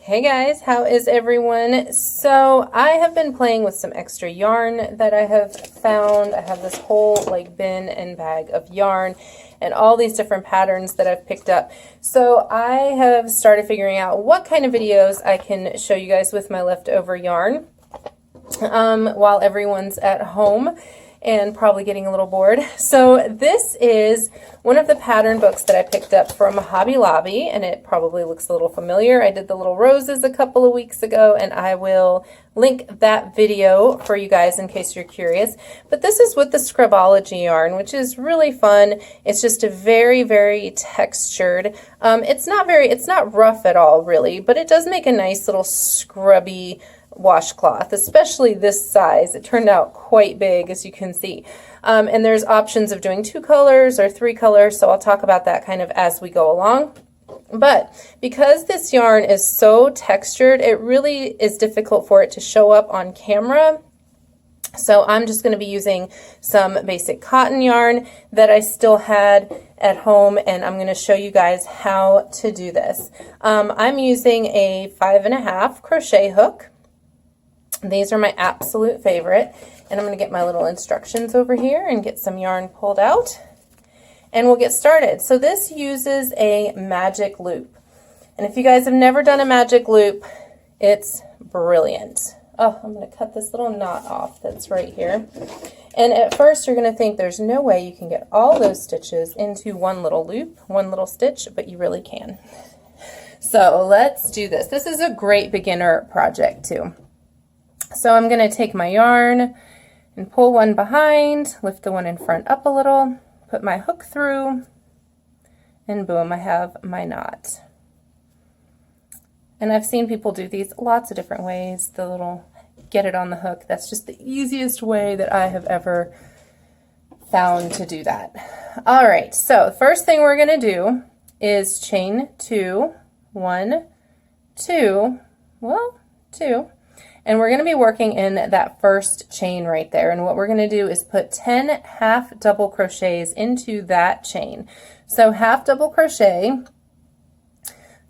Hey guys, how is everyone? So I have been playing with some extra yarn that I have found. I have this whole bin and bag of yarn and all these different patterns that I've picked up. So I have started figuring out what kind of videos I can show you guys with my leftover yarn while everyone's at home and probably getting a little bored. So this is one of the pattern books that I picked up from Hobby Lobby, and it probably looks a little familiar. I did the little roses a couple of weeks ago, and I will link that video for you guys in case you're curious. But this is with the Scrubology yarn, which is really fun. It's just a very, very textured. It's not rough at all, really, but it does make a nice little scrubby washcloth, especially this size. It turned out quite big, as you can see. And there's options of doing 2 colors or 3 colors, so I'll talk about that kind of as we go along. But because this yarn is so textured, it really is difficult for it to show up on camera. So I'm just going to be using some basic cotton yarn that I still had at home, and I'm going to show you guys how to do this. I'm using a 5.5 crochet hook. These are my absolute favorite, and I'm going to get my little instructions over here and get some yarn pulled out, and we'll get started. So this uses a magic loop, and if you guys have never done a magic loop, it's brilliant. Oh, I'm going to cut this little knot off that's right here. And at first you're going to think there's no way you can get all those stitches into one little loop, one little stitch, but you really can. So let's do this. This is a great beginner project too. So I'm going to take my yarn and pull one behind, lift the one in front up a little, put my hook through, and boom, I have my knot. And I've seen people do these lots of different ways, the little get it on the hook. That's just the easiest way that I have ever found to do that. All right, so the first thing we're going to do is chain 2, 1, 2, well, 2. And we're going to be working in that first chain right there. And what we're going to do is put 10 half double crochets into that chain. So half double crochet,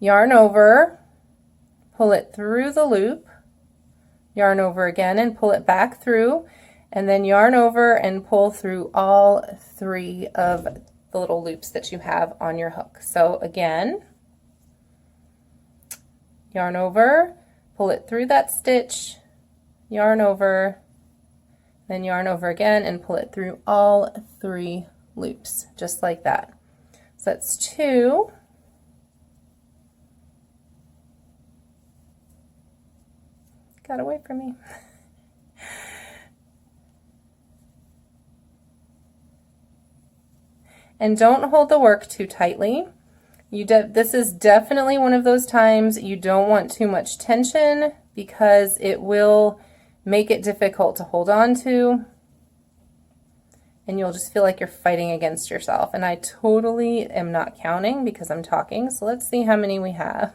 yarn over, pull it through the loop, yarn over again and pull it back through, and then yarn over and pull through all 3 of the little loops that you have on your hook. So again, yarn over, pull it through that stitch, yarn over, then yarn over again and pull it through all 3 loops, just like that. So that's 2, got away from me. And don't hold the work too tightly. This is definitely one of those times you don't want too much tension because it will make it difficult to hold on to, and you'll just feel like you're fighting against yourself. And I totally am not counting because I'm talking, so let's see how many we have.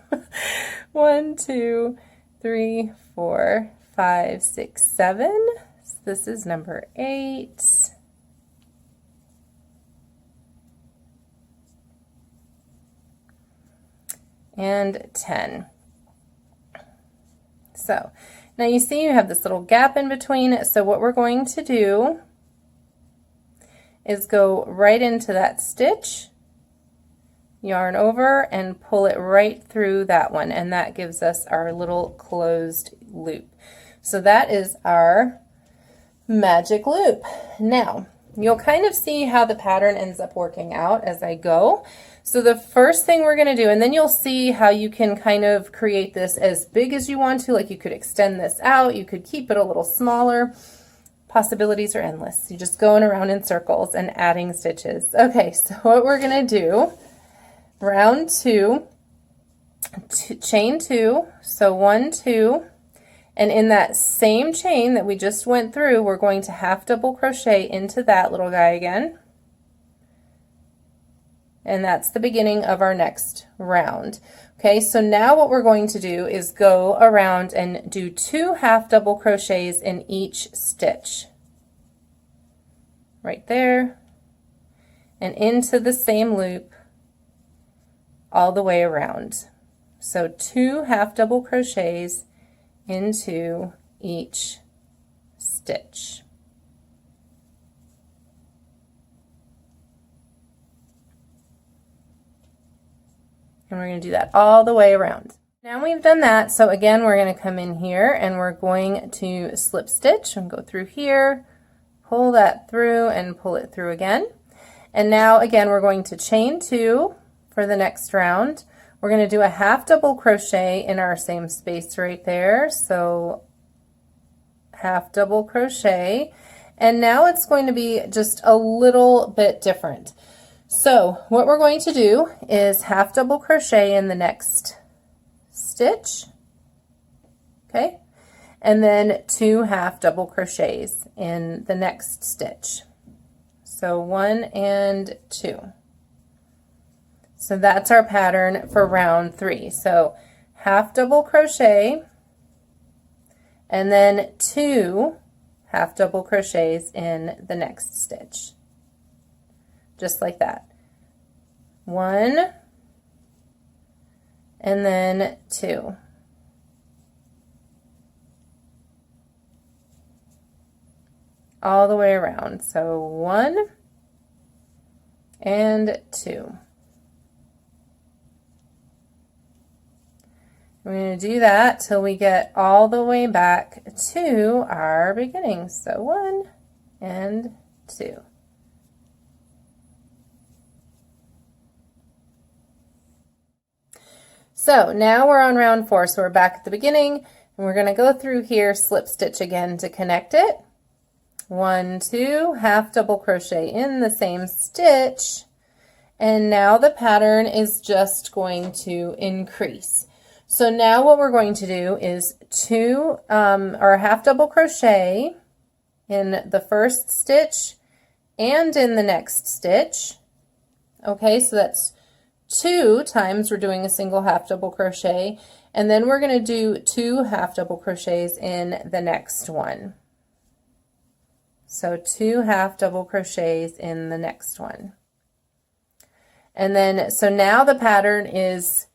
1, 2, 3, 4, 5, 6, 7. So this is number 8. And 10. So now you see you have this little gap in between. So what we're going to do is go right into that stitch, yarn over, and pull it right through that one, and that gives us our little closed loop. So that is our magic loop. Now you'll kind of see how the pattern ends up working out as I go. So the first thing we're going to do, and then you'll see how you can kind of create this as big as you want to, like you could extend this out, you could keep it a little smaller. Possibilities are endless. You're just going around in circles and adding stitches. Okay, so what we're going to do, round 2, chain 2, so 1, 2, and in that same chain that we just went through, we're going to half double crochet into that little guy again. And that's the beginning of our next round. Okay, so now what we're going to do is go around and do 2 half double crochets in each stitch. Right there, and into the same loop all the way around. So 2 half double crochets into each stitch. And we're going to do that all the way around. Now we've done that, so again we're going to come in here and we're going to slip stitch and go through here, pull that through and pull it through again. And now again we're going to chain 2 for the next round. We're going to do a half double crochet in our same space right there. So half double crochet, and now it's going to be just a little bit different. So what we're going to do is half double crochet in the next stitch, okay, and then 2 half double crochets in the next stitch. So 1 and 2. So that's our pattern for round 3. So half double crochet and then 2 half double crochets in the next stitch, just like that. 1 and then 2. All the way around. So 1 and 2. We're going to do that till we get all the way back to our beginning. So 1 and 2. So now we're on round 4, so we're back at the beginning, and we're going to go through here, slip stitch again to connect it. 1, 2, half double crochet in the same stitch, and now the pattern is just going to increase. So now what we're going to do is 2 or half double crochet in the first stitch and in the next stitch. Okay, so that's 2 times we're doing a single half double crochet, and then we're going to do 2 half double crochets in the next one. So 2 half double crochets in the next one. And then, so now the pattern is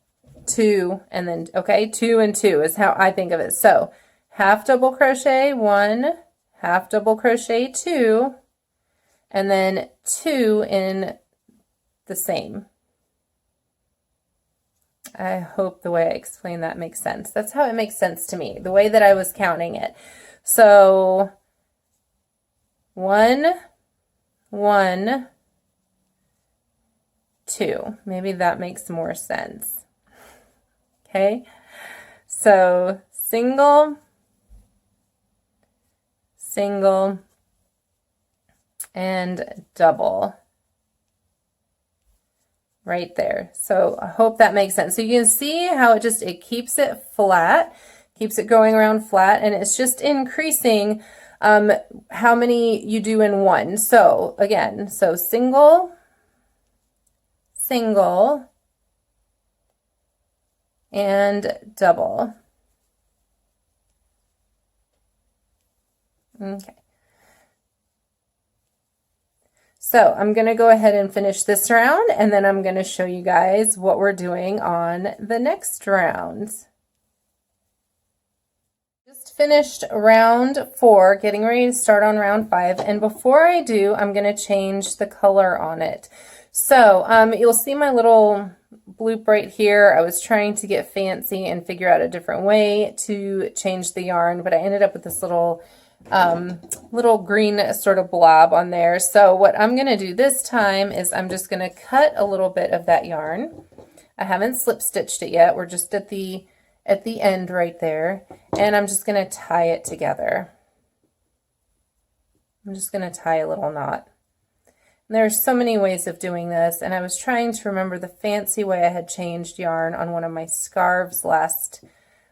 2 and then, okay, 2 and 2 is how I think of it. So half double crochet 1, half double crochet 2, and then 2 in the same. I hope the way I explain that makes sense. That's how it makes sense to me, the way that I was counting it. So 1, 1, 2. Maybe that makes more sense. Okay, so single, single, and double right there. So I hope that makes sense. So you can see how it keeps it flat, keeps it going around flat, and it's just increasing how many you do in one. So again, so single, single, and double. Okay. So I'm going to go ahead and finish this round, and then I'm going to show you guys what we're doing on the next round. Just finished round 4, getting ready to start on round 5, and before I do, I'm going to change the color on it. So you'll see my little bloop right here. I was trying to get fancy and figure out a different way to change the yarn, but I ended up with this little green sort of blob on there. So what I'm going to do this time is I'm just going to cut a little bit of that yarn. I haven't slip stitched it yet. We're just at the end right there, and I'm just going to tie it together. I'm just going to tie a little knot. And there's so many ways of doing this, and I was trying to remember the fancy way I had changed yarn on one of my scarves last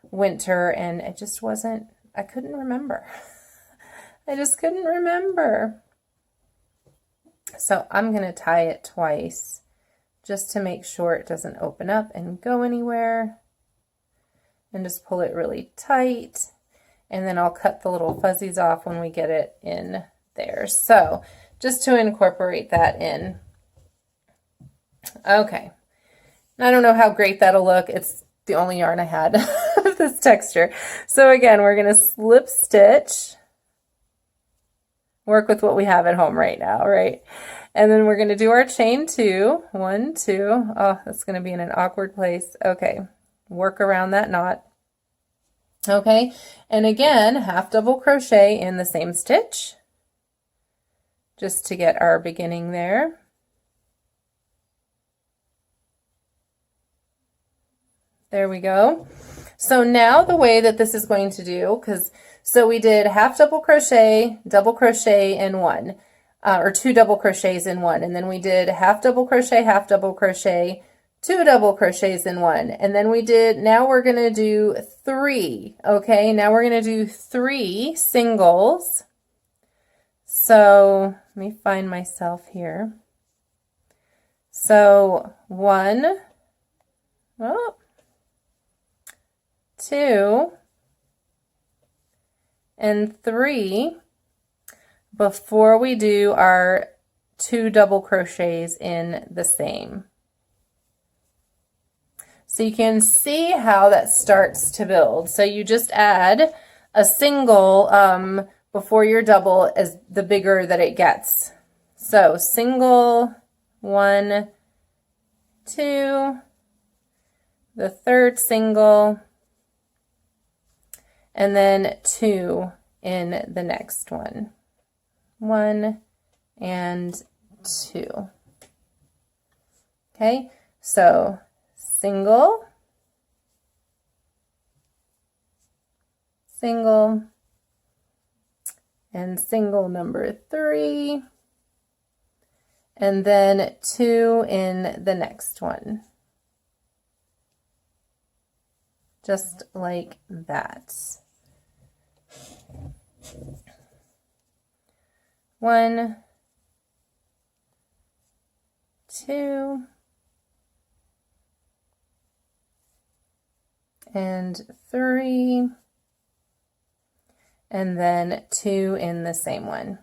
winter, and it just wasn't, I couldn't remember. I just couldn't remember. So I'm going to tie it twice just to make sure it doesn't open up and go anywhere. And just pull it really tight. And then I'll cut the little fuzzies off when we get it in there. So just to incorporate that in. Okay. I don't know how great that'll look. It's the only yarn I had of this texture. So again, we're going to slip stitch, work with what we have at home right now, right? And then we're going to do our chain 2, 1, 2. Oh, that's going to be in an awkward place. Okay, work around that knot. Okay, and again, half double crochet in the same stitch, just to get our beginning there. There we go. So now the way that this is going to do, so we did half double crochet in one, or 2 double crochets in one, and then we did half double crochet, 2 double crochets in one, and then now we're going to do 3. Okay, now we're going to do 3 singles. So let me find myself here. So 1, 2, and 3 before we do our 2 double crochets in the same. So you can see how that starts to build. So you just add a single before your double as the bigger that it gets. So single, 1, 2, the third single, and then 2 in the next one. 1 and 2. Okay, so single, single, and single number 3, and then 2 in the next one. Just like that. 1, 2, and 3, and then 2 in the same one.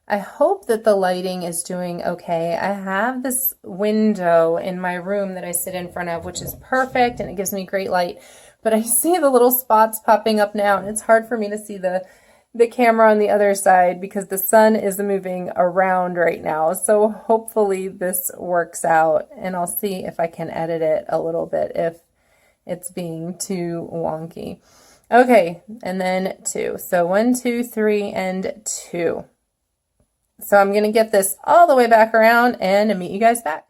I hope that the lighting is doing okay. I have this window in my room that I sit in front of, which is perfect, and it gives me great light, but I see the little spots popping up now, and it's hard for me to see the camera on the other side because the sun is moving around right now. So hopefully this works out, and I'll see if I can edit it a little bit if it's being too wonky. Okay, and then 2. So 1, 2, 3, and 2. So I'm going to get this all the way back around and meet you guys back.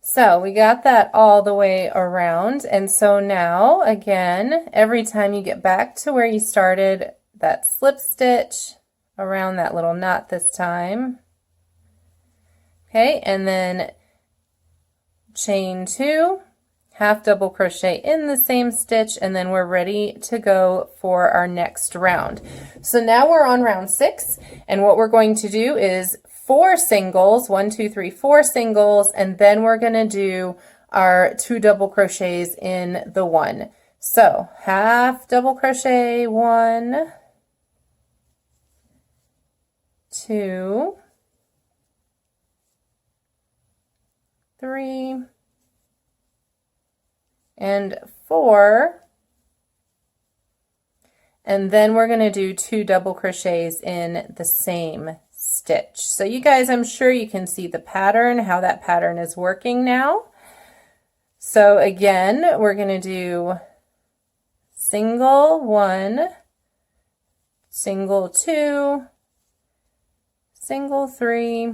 So we got that all the way around, and so now again, every time you get back to where you started, that slip stitch around that little knot this time. Okay, and then chain 2, half double crochet in the same stitch, and then we're ready to go for our next round. So now we're on round 6, and what we're going to do is 4 singles, 1, 2, 3, 4 singles, and then we're going to do our 2 double crochets in the one. So half double crochet, 1, 2, 3, and 4, and then we're going to do 2 double crochets in the same stitch. So you guys, I'm sure you can see the pattern, how that pattern is working now. So again, we're going to do single 1, single 2, single 3,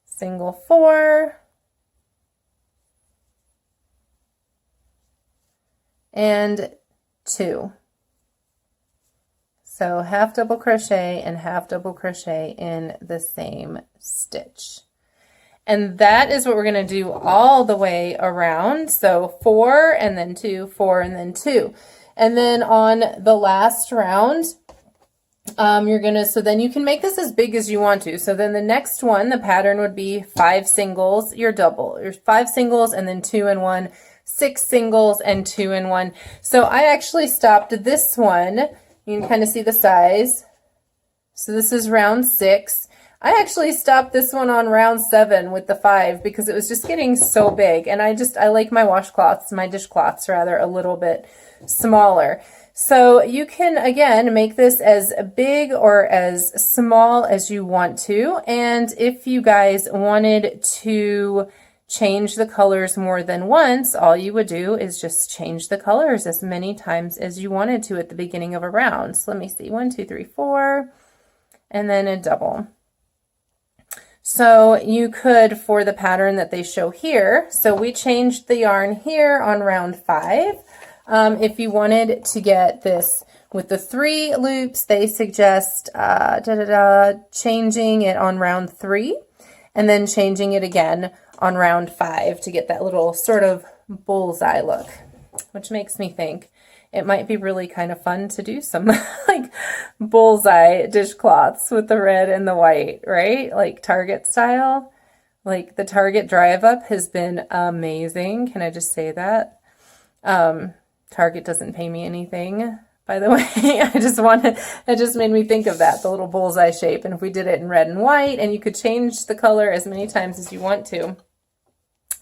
single 4, and 2. So half double crochet and half double crochet in the same stitch. And that is what we're going to do all the way around. So 4 and then 2, 4 and then 2. And then on the last round, so then you can make this as big as you want to. So then the next one, the pattern would be 5 singles, your double. There's 5 singles and then 2 and 1, 6 singles and 2 and 1. So I actually stopped this one. You can kind of see the size. So this is round 6. I actually stopped this one on round 7 with the 5 because it was just getting so big, and I like my washcloths, my dishcloths rather, a little bit smaller. So you can, again, make this as big or as small as you want to. And if you guys wanted to change the colors more than once, all you would do is just change the colors as many times as you wanted to at the beginning of a round. So let me see, 1, 2, 3, 4, and then a double. So you could, for the pattern that they show here, so we changed the yarn here on round 5. If you wanted to get this with the 3 loops, they suggest changing it on round 3 and then changing it again on round 5 to get that little sort of bullseye look, which makes me think it might be really kind of fun to do some like bullseye dishcloths with the red and the white, right? Like Target style. Like the Target drive up has been amazing. Can I just say that? Target doesn't pay me anything, by the way. It just made me think of that, the little bullseye shape. And if we did it in red and white, and you could change the color as many times as you want to.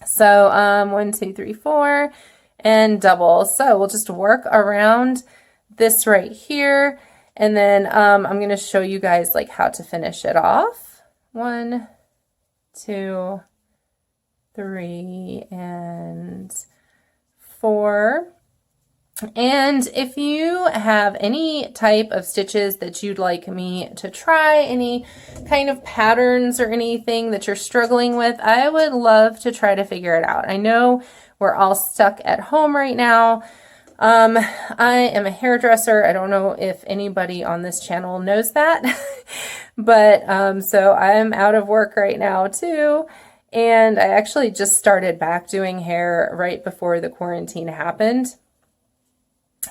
So 1, 2, 3, 4, and double. So we'll just work around this right here, and then I'm going to show you guys like how to finish it off. 1, 2, 3, and 4. And if you have any type of stitches that you'd like me to try, any kind of patterns or anything that you're struggling with, I would love to try to figure it out. I know we're all stuck at home right now. I am a hairdresser. I don't know if anybody on this channel knows that, but so I'm out of work right now too. And I actually just started back doing hair right before the quarantine happened.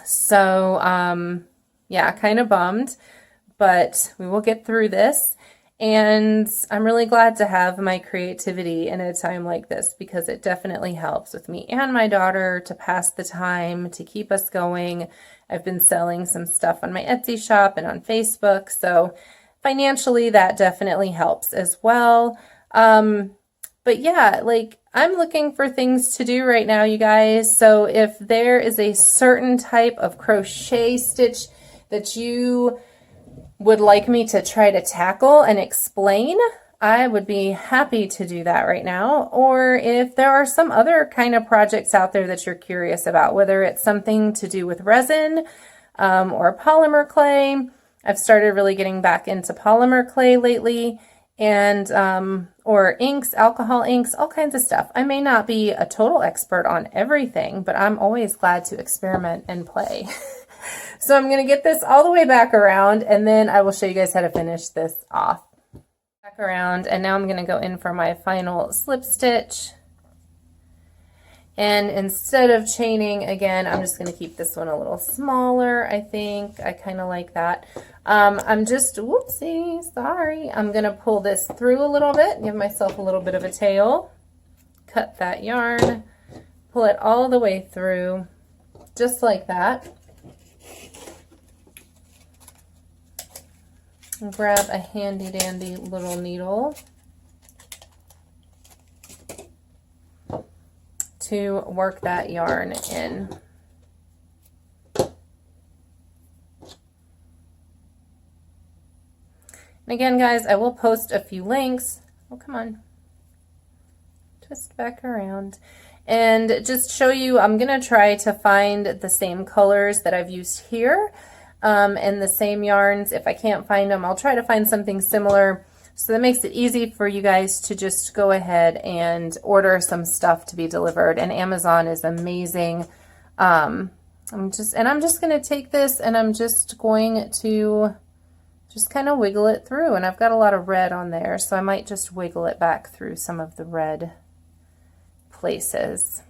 So, yeah, kind of bummed, but we will get through this. And I'm really glad to have my creativity in a time like this, because it definitely helps with me and my daughter to pass the time, to keep us going. I've been selling some stuff on my Etsy shop and on Facebook, so financially that definitely helps as well. But yeah, like I'm looking for things to do right now, you guys. So if there is a certain type of crochet stitch that you would like me to try to tackle and explain, I would be happy to do that right now. Or if there are some other kind of projects out there that you're curious about, whether it's something to do with resin or polymer clay. I've started really getting back into polymer clay lately, and or inks, alcohol inks, all kinds of stuff. I may not be a total expert on everything, but I'm always glad to experiment and play. So I'm going to get this all the way back around, and then I will show you guys how to finish this off. Back around, and now I'm going to go in for my final slip stitch. And instead of chaining, again, I'm just going to keep this one a little smaller, I think. I kind of like that. I'm just, whoopsie, sorry. I'm going to pull this through a little bit, give myself a little bit of a tail, cut that yarn, pull it all the way through, just like that. And grab a handy dandy little needle to work that yarn in. And again, guys, I will post a few links. Oh, come on. Twist back around. And just show you, I'm going to try to find the same colors that I've used here and the same yarns. If I can't find them, I'll try to find something similar. So that makes it easy for you guys to just go ahead and order some stuff to be delivered. And Amazon is amazing. I'm just going to take this and I'm just going to just kind of wiggle it through. And I've got a lot of red on there, so I might just wiggle it back through some of the red places.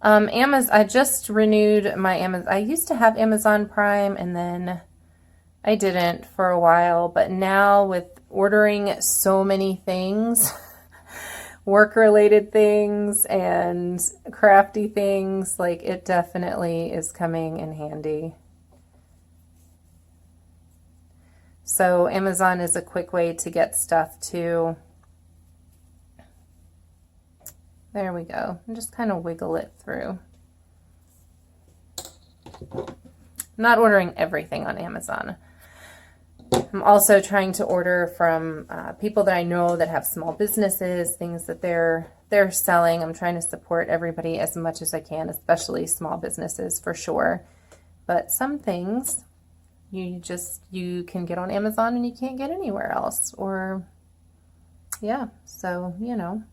I just renewed my Amazon. I used to have Amazon Prime, and then I didn't for a while, but now with ordering so many things, work-related things and crafty things, like it definitely is coming in handy. So Amazon is a quick way to get stuff too. There we go. And just kind of wiggle it through. I'm not ordering everything on Amazon. I'm also trying to order from people that I know that have small businesses, things that they're selling. I'm trying to support everybody as much as I can, especially small businesses for sure. But some things you can get on Amazon and you can't get anywhere else. Or yeah, so you know,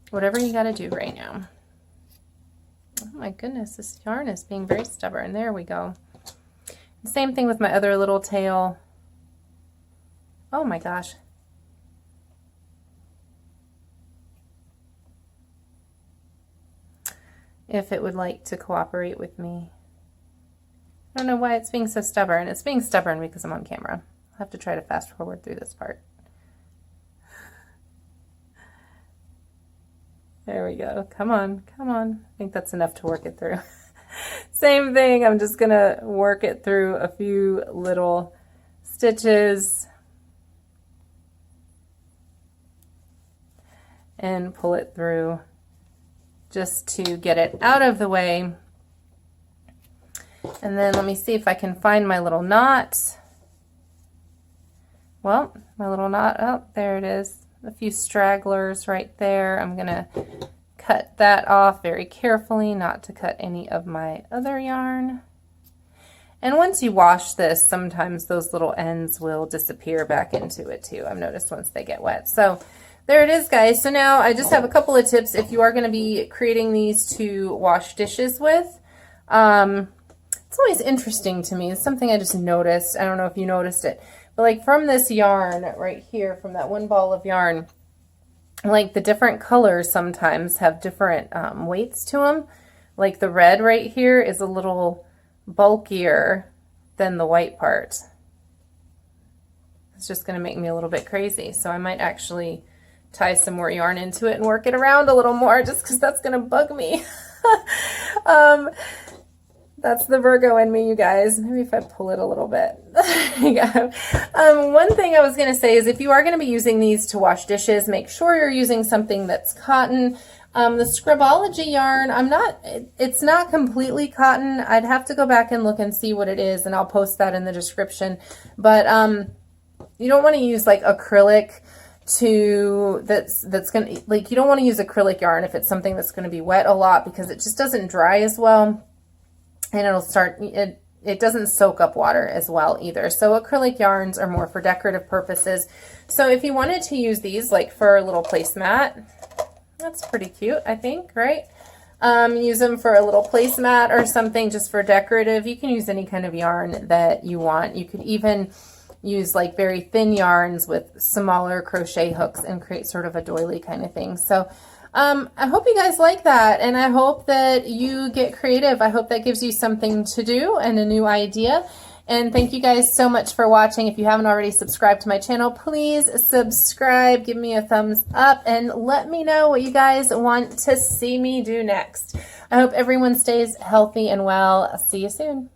whatever you got to do right now. Oh my goodness, this yarn is being very stubborn. There we go. Same thing with my other little tail. Oh my gosh. If it would like to cooperate with me. I don't know why it's being so stubborn. It's being stubborn because I'm on camera. I'll have to try to fast forward through this part. There we go. Come on, come on. I think that's enough to work it through. Same thing. I'm just going to work it through a few little stitches and pull it through just to get it out of the way. And then let me see if I can find my little knot. Well, my little knot, oh, there it is. A few stragglers right there. I'm going to cut that off very carefully, not to cut any of my other yarn. And once you wash this, sometimes those little ends will disappear back into it too. I've noticed once they get wet. So there it is, guys. So now I just have a couple of tips if you are going to be creating these to wash dishes with. It's always interesting to me. It's something I just noticed. I don't know if you noticed it. But like from this yarn right here, from that one ball of yarn, like the different colors sometimes have different weights to them. Like the red right here is a little bulkier than the white part. It's just going to make me a little bit crazy. So I might actually tie some more yarn into it and work it around a little more just because that's going to bug me. That's the Virgo in me, you guys. Maybe if I pull it a little bit. There you go. One thing I was going to say is if you are going to be using these to wash dishes, make sure you're using something that's cotton. The Scribology yarn, it's not completely cotton. I'd have to go back and look and see what it is, and I'll post that in the description. But you don't want to use like acrylic that's going to, like, you don't want to use acrylic yarn if it's something that's going to be wet a lot because it just doesn't dry as well. And it doesn't soak up water as well either. So acrylic yarns are more for decorative purposes. So if you wanted to use these like for a little placemat, that's pretty cute, I think, right? Use them for a little placemat or something just for decorative. You can use any kind of yarn that you want. You could even use like very thin yarns with smaller crochet hooks and create sort of a doily kind of thing. So I hope you guys like that, and I hope that you get creative. I hope that gives you something to do and a new idea. And thank you guys so much for watching. If you haven't already subscribed to my channel, please subscribe, give me a thumbs up, and let me know what you guys want to see me do next. I hope everyone stays healthy and well. I'll see you soon.